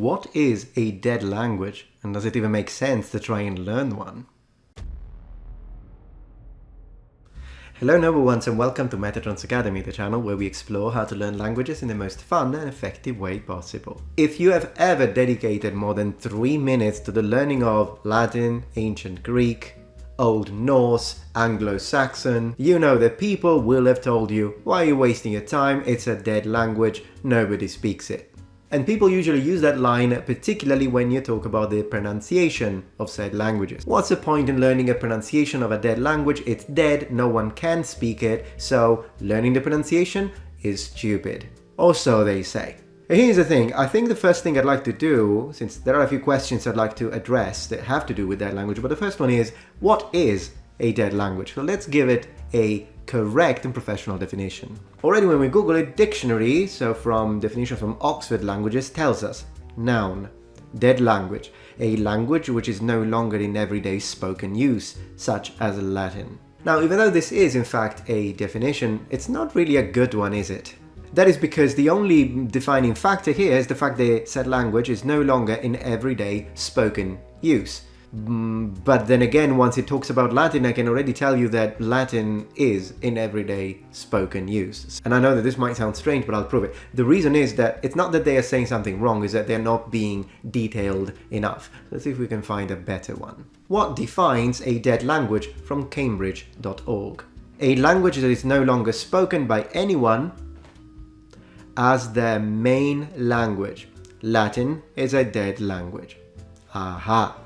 What is a dead language, and does it even make sense to try and learn one? Hello noble ones, and welcome to Metatron's Academy, the channel where we explore how to learn languages in the most fun and effective way possible. If you have ever dedicated more than 3 minutes to the learning of Latin, Ancient Greek, Old Norse, Anglo-Saxon, you know that people will have told you, why are you wasting your time, it's a dead language, nobody speaks it. And people usually use that line particularly when you talk about the pronunciation of said languages. What's the point in learning a pronunciation of a dead language? It's dead, no one can speak it, so learning the pronunciation is stupid. Or so they say. Here's the thing, I think the first thing I'd like to do, since there are a few questions I'd like to address that have to do with dead language, but the first one is, what is a dead language? So let's give it a correct and professional definition. Already when we Google it, dictionary, so from definition from Oxford Languages, tells us, noun, dead language, a language which is no longer in everyday spoken use, such as Latin. Now, even though this is in fact a definition, it's not really a good one, is it? That is because the only defining factor here is the fact that said language is no longer in everyday spoken use. But then again, once it talks about Latin, I can already tell you that Latin is in everyday spoken use. And I know that this might sound strange, but I'll prove it. The reason is that it's not that they are saying something wrong, it's that they're not being detailed enough. Let's see if we can find a better one. What defines a dead language from Cambridge.org? A language that is no longer spoken by anyone as their main language. Latin is a dead language. Aha!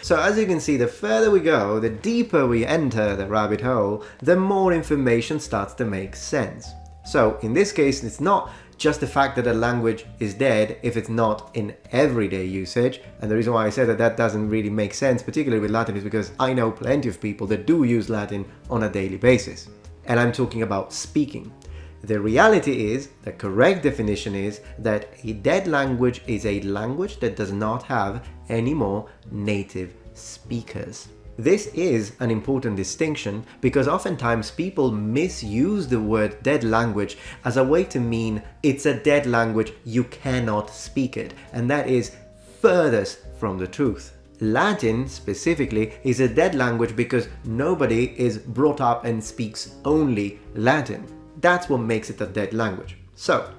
So as you can see, the further we go, the deeper we enter the rabbit hole, the more information starts to make sense. So in this case, it's not just the fact that a language is dead if it's not in everyday usage. And the reason why I say that that doesn't really make sense, particularly with Latin, is because I know plenty of people that do use Latin on a daily basis. And I'm talking about speaking. The reality is, the correct definition is that a dead language is a language that does not have any more native speakers. This is an important distinction because oftentimes people misuse the word dead language as a way to mean it's a dead language, you cannot speak it, and that is furthest from the truth. Latin, specifically, is a dead language because nobody is brought up and speaks only Latin. That's what makes it a dead language. So,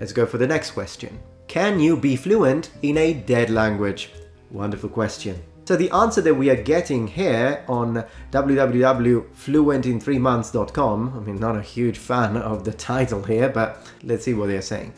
let's go for the next question. Can you be fluent in a dead language? Wonderful question. So the answer that we are getting here on www.fluentin3months.com, I mean, not a huge fan of the title here, but let's see what they're saying.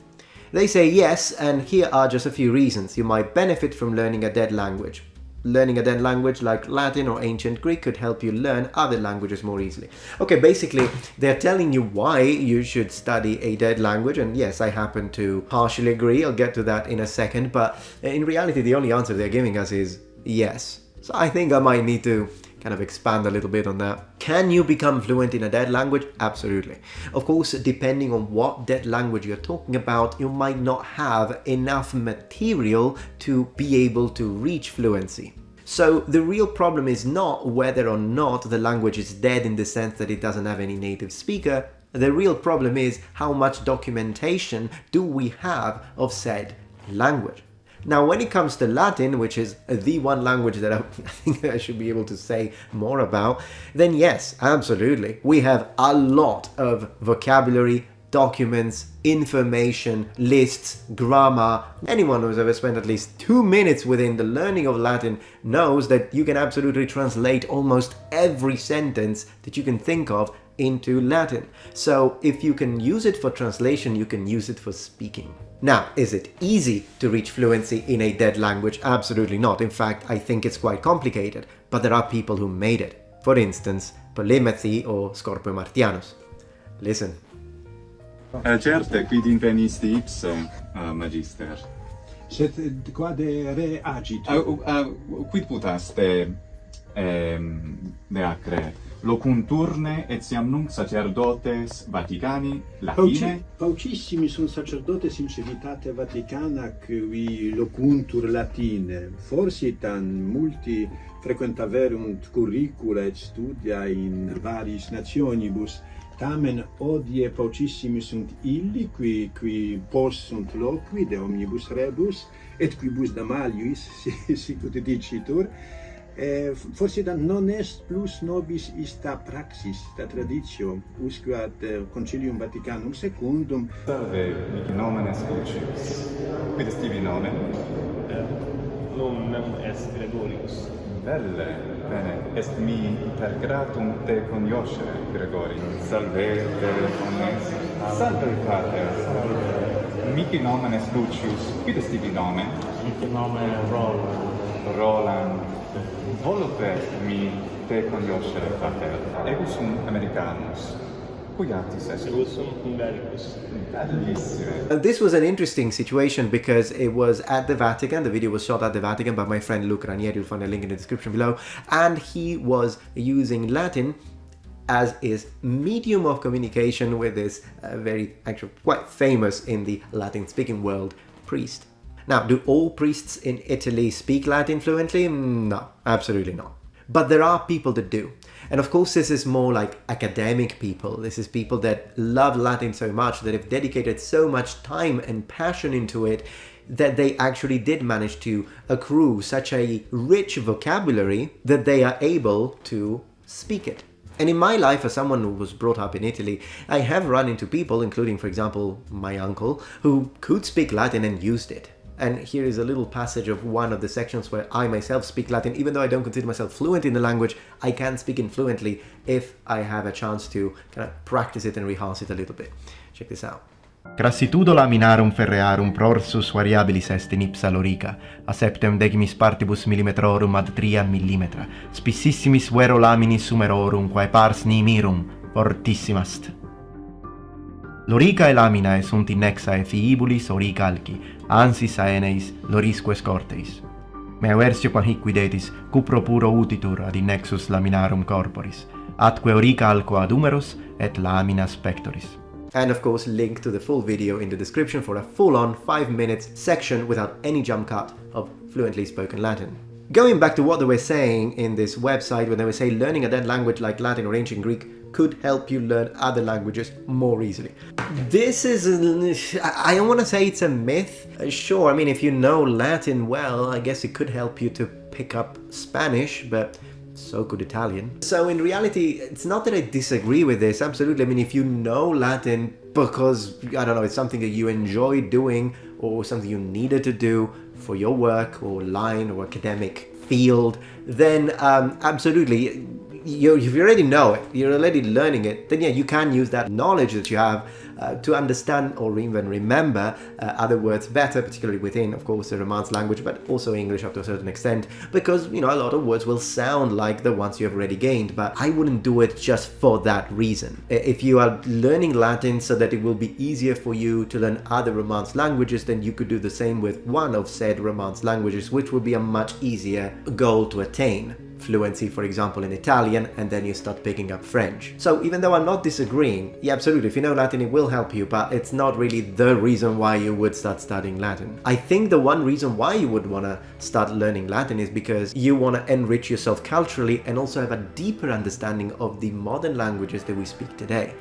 They say yes, and here are just a few reasons you might benefit from learning a dead language. Learning a dead language like Latin or Ancient Greek could help you learn other languages more easily. Okay, basically, they're telling you why you should study a dead language, and yes, I happen to partially agree, I'll get to that in a second, but in reality, the only answer they're giving us is yes. So I think I might need to kind of expand a little bit on that. Can you become fluent in a dead language? Absolutely. Of course, depending on what dead language you're talking about, you might not have enough material to be able to reach fluency. So the real problem is not whether or not the language is dead in the sense that it doesn't have any native speaker. The real problem is how much documentation do we have of said language. Now, when it comes to Latin, which is the one language that I think I should be able to say more about, then yes, absolutely. We have a lot of vocabulary, documents, information, lists, grammar. Anyone who's ever spent at least 2 minutes within the learning of Latin knows that you can absolutely translate almost every sentence that you can think of into Latin. So if you can use it for translation, you can use it for speaking. Now, is it easy to reach fluency in a dead language? Absolutely not. In fact, I think it's quite complicated, but there are people who made it. For instance, Polemathy or Scorpio Martianus. Listen. Certe, quid invenisti ipse, magister? Sed quade re agit? Quid putaste deacre? Locunturne etiam nunc sacerdotes Vaticani Latine? Paucissimi sunt sacerdotes in civitate Vaticana qui locuntur Latine. Forsitan multi frequentaverunt curricula et studia in variis nationibus, Tamen hodie paucissimi sunt illi qui possunt loqui de omnibus rebus et quibus da malius sicut dicitur. Forsitan non est plus nobis ista praxis, ista traditio, usque ad Concilium Vaticanum secundum. Salve, mihi nomen est Lucius. Quid est tibi nomen? Nomen est Gregorius. Belle, bene. Est mi per gratum te cognoscere, Gregori. Salve, omnes. Salve, pater. Mihi nomen est Lucius. Quid est tibi nomen? Mihi nomen Roland. Roland. Volute est mi te cognoscere, pater. Ego sum Americanus. Cuiatis est? Ego sum Umbericus. Bellissime. This was an interesting situation because it was at the Vatican. The video was shot at the Vatican by my friend Luca Ranieri. You'll find a link in the description below. And he was using Latin as his medium of communication with this actually quite famous in the Latin-speaking world priest. Now, do all priests in Italy speak Latin fluently? No, absolutely not. But there are people that do. And of course, this is more like academic people. This is people that love Latin so much that have dedicated so much time and passion into it that they actually did manage to accrue such a rich vocabulary that they are able to speak it. And in my life, as someone who was brought up in Italy, I have run into people, including, for example, my uncle, who could speak Latin and used it. And here is a little passage of one of the sections where I myself speak Latin. Even though I don't consider myself fluent in the language, I can speak it fluently if I have a chance to kind of practice it and rehearse it a little bit. Check this out. Crassitudo laminarum ferrearum prorsus variabilis est in ipsa lorica, a septem decimis partibus millimetrorum ad 3 millimetra, spississimis vero laminis sumerorum quae pars nimirum fortissimast. Lorica e laminae sunt innexae fiibulis ori calci, ansis aeneis lorisque scorteis. Mea versio quam hic videtis cupro puro utitur ad innexus laminarum corporis, atque ori calco ad humerus et laminas pectoris. And of course, link to the full video in the description for a full-on 5 minutes section without any jump cut of fluently spoken Latin. Going back to what they were saying in this website, when they were saying learning a dead language like Latin or ancient Greek could help you learn other languages more easily. This is, I don't want to say it's a myth. Sure, I mean, if you know Latin well, I guess it could help you to pick up Spanish, but so could Italian. So in reality, it's not that I disagree with this, absolutely. I mean, if you know Latin because, I don't know, it's something that you enjoy doing or something you needed to do for your work or line or academic field, then absolutely, if you already know it, you're already learning it, then yeah, you can use that knowledge that you have to understand or even remember other words better, particularly within, of course, the Romance language, but also English up to a certain extent, because, you know, a lot of words will sound like the ones you have already gained, but I wouldn't do it just for that reason. If you are learning Latin so that it will be easier for you to learn other Romance languages, then you could do the same with one of said Romance languages, which would be a much easier goal to attain. Fluency, for example, in Italian, and then you start picking up French. So even though I'm not disagreeing, yeah, absolutely, if you know Latin, it will help you, but it's not really the reason why you would start studying Latin. I think the one reason why you would want to start learning Latin is because you want to enrich yourself culturally and also have a deeper understanding of the modern languages that we speak today,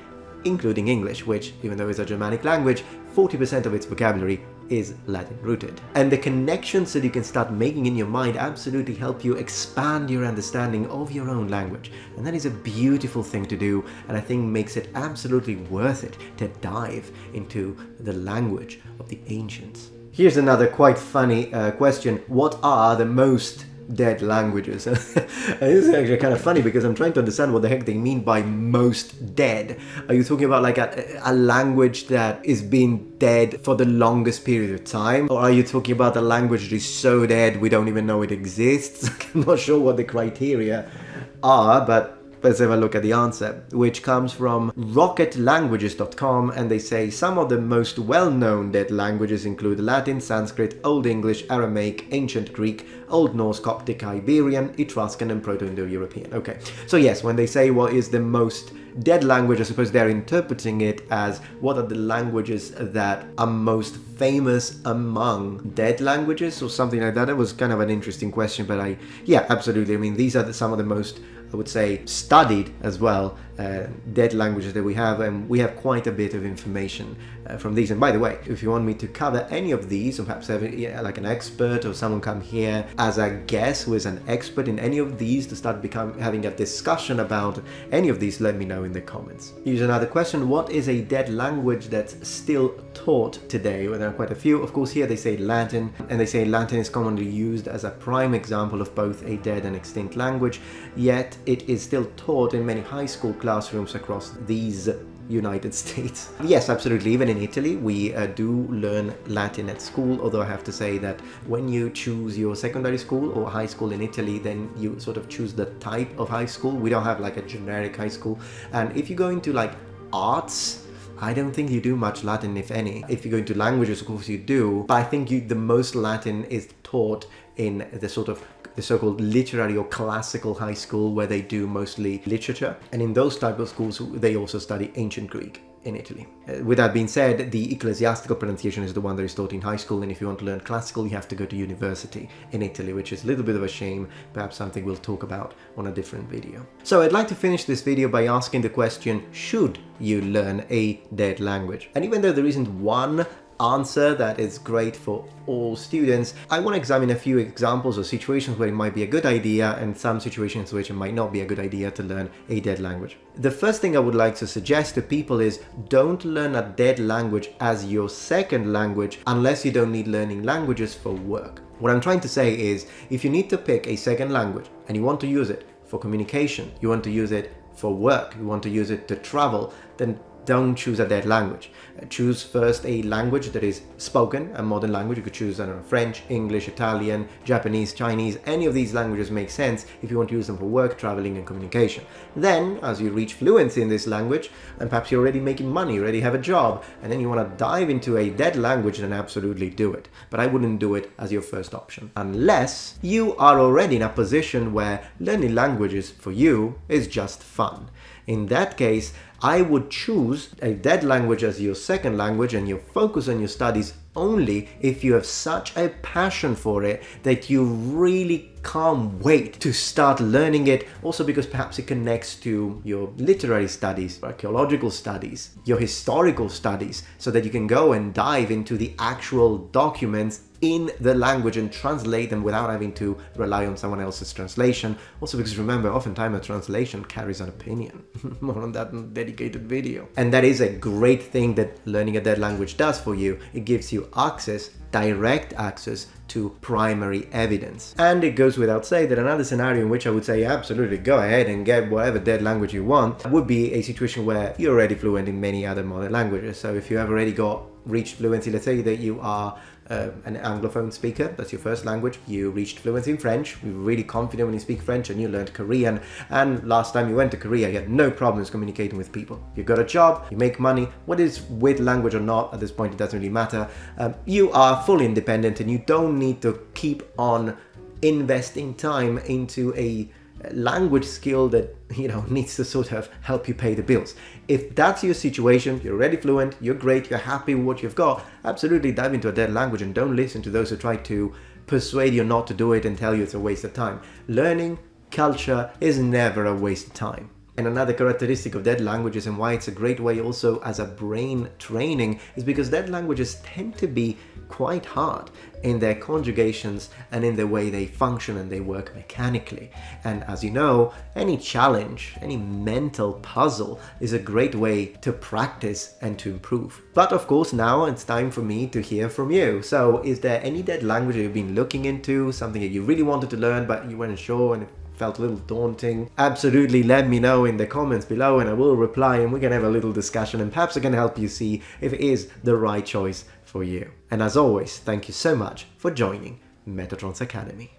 including English, which, even though it's a Germanic language, 40% of its vocabulary is Latin-rooted. And the connections that you can start making in your mind absolutely help you expand your understanding of your own language. And that is a beautiful thing to do, and I think makes it absolutely worth it to dive into the language of the ancients. Here's another quite funny question. What are the most dead languages? This is actually kind of funny because I'm trying to understand what the heck they mean by most dead. Are you talking about like a language that is being dead for the longest period of time? Or are you talking about a language that is so dead we don't even know it exists? I'm not sure what the criteria are, but let's have a look at the answer, which comes from rocketlanguages.com, and they say some of the most well-known dead languages include Latin, Sanskrit, Old English, Aramaic, Ancient Greek, Old Norse, Coptic, Iberian, Etruscan, and Proto-Indo-European. Okay, so yes, when they say what is the most dead language, I suppose they're interpreting it as what are the languages that are most famous among dead languages or something like that. It was kind of an interesting question, but yeah, absolutely. I mean, these are some of the most, I would say, studied as well dead languages that we have, and we have quite a bit of information from these. And by the way, if you want me to cover any of these, or perhaps have like an expert or someone come here as a guest who is an expert in any of these to start having a discussion about any of these, let me know in the comments. Here's another question: what is a dead language that's still taught today? Well, there are quite a few. Of course, here they say Latin, and they say Latin is commonly used as a prime example of both a dead and extinct language, yet it is still taught in many high school classrooms across these United States. Yes, absolutely. Even in Italy, we do learn Latin at school, although I have to say that when you choose your secondary school or high school in Italy, then you sort of choose the type of high school. We don't have like a generic high school. And if you go into like arts, I don't think you do much Latin, if any. If you go into languages, of course you do, but I think the most Latin is taught in the so-called literary or classical high school, where they do mostly literature. And in those type of schools, they also study ancient Greek in Italy. With that being said, the ecclesiastical pronunciation is the one that is taught in high school, and if you want to learn classical, you have to go to university in Italy, which is a little bit of a shame, perhaps something we'll talk about on a different video. So I'd like to finish this video by asking the question, should you learn a dead language? And even though there isn't one answer that is great for all students, I want to examine a few examples or situations where it might be a good idea and some situations which it might not be a good idea to learn a dead language. The first thing I would like to suggest to people is don't learn a dead language as your second language unless you don't need learning languages for work. What I'm trying to say is, if you need to pick a second language and you want to use it for communication, you want to use it for work, you want to use it to travel, then don't choose a dead language. Choose first a language that is spoken, a modern language. You could choose, I don't know, French, English, Italian, Japanese, Chinese. Any of these languages make sense if you want to use them for work, traveling, and communication. Then, as you reach fluency in this language, and perhaps you're already making money, you already have a job, and then you want to dive into a dead language, then absolutely do it. But I wouldn't do it as your first option, unless you are already in a position where learning languages for you is just fun. In that case, I would choose a dead language as your second language, and you focus on your studies only if you have such a passion for it that you really can't wait to start learning it. Also because perhaps it connects to your literary studies, archaeological studies, your historical studies, so that you can go and dive into the actual documents in the language and translate them without having to rely on someone else's translation. Also because remember, oftentimes a translation carries an opinion. More on that dedicated video. And that is a great thing that learning a dead language does for you. It gives you access, direct access to primary evidence. And it goes without saying that another scenario in which I would say absolutely go ahead and get whatever dead language you want would be a situation where you're already fluent in many other modern languages. So if you have already reached fluency, let's say that you are an Anglophone speaker, that's your first language, you reached fluency in French, you're really confident when you speak French, and you learned Korean, and last time you went to Korea, you had no problems communicating with people. You got a job, you make money, what is with language or not, at this point it doesn't really matter. You are fully independent, and you don't need to keep on investing time into a language skill that, you know, needs to sort of help you pay the bills. If that's your situation, you're already fluent, you're great, you're happy with what you've got, absolutely dive into a dead language and don't listen to those who try to persuade you not to do it and tell you it's a waste of time. Learning culture is never a waste of time. And another characteristic of dead languages, and why it's a great way also as a brain training, is because dead languages tend to be quite hard in their conjugations and in the way they function and they work mechanically. And as you know, any challenge, any mental puzzle is a great way to practice and to improve. But of course, now it's time for me to hear from you. So is there any dead language that you've been looking into, something that you really wanted to learn but you weren't sure and felt a little daunting? Absolutely let me know in the comments below and I will reply, and we can have a little discussion, and perhaps I can help you see if it is the right choice for you. And as always, thank you so much for joining Metatron's Academy.